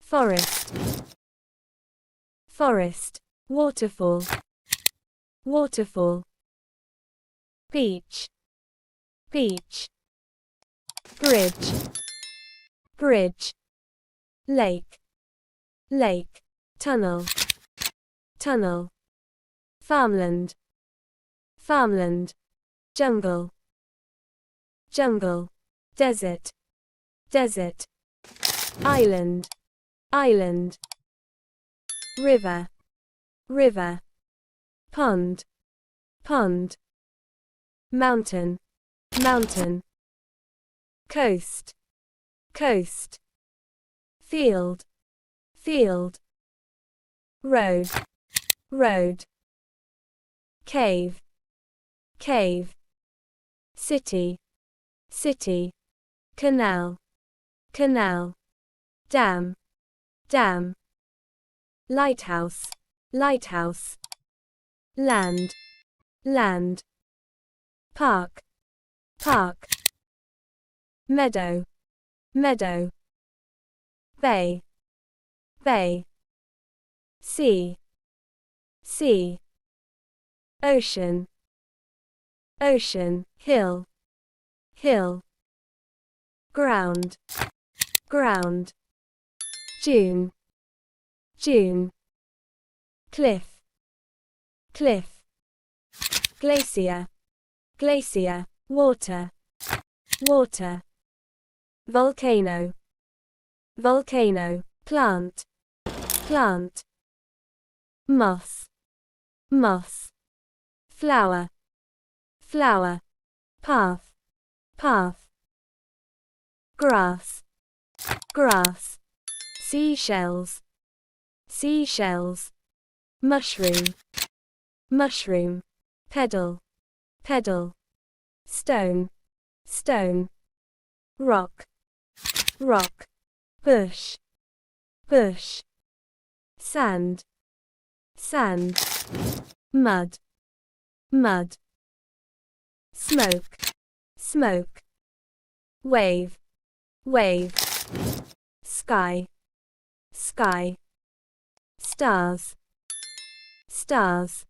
forest, forest, waterfall, waterfall, beach, beach, bridge, bridge, lake, lake, tunnel, tunnel, farmland, farmland, jungle, jungle, desert, desert, island, island, river, river, pond, pond, mountain, mountain, coast, coast, field, field, road, road, cave, cave, city, city, canal, canal, dam, dam, lighthouse, lighthouse, land, land, park, park, meadow, meadow, bay, bay, sea, sea, ocean, ocean, hill, hill, ground, ground, dune, dune, cliff, cliff, glacier, glacier, water, water, volcano, volcano, plant, plant, moss, moss, flower, flower, path, path, grass, grass, seashells, seashells, mushroom, mushroom, pedal, pedal, stone, stone, rock, rock, bush, bush, sand, sand, mud, mud, smoke, smoke, wave, wave, sky, sky, stars, stars,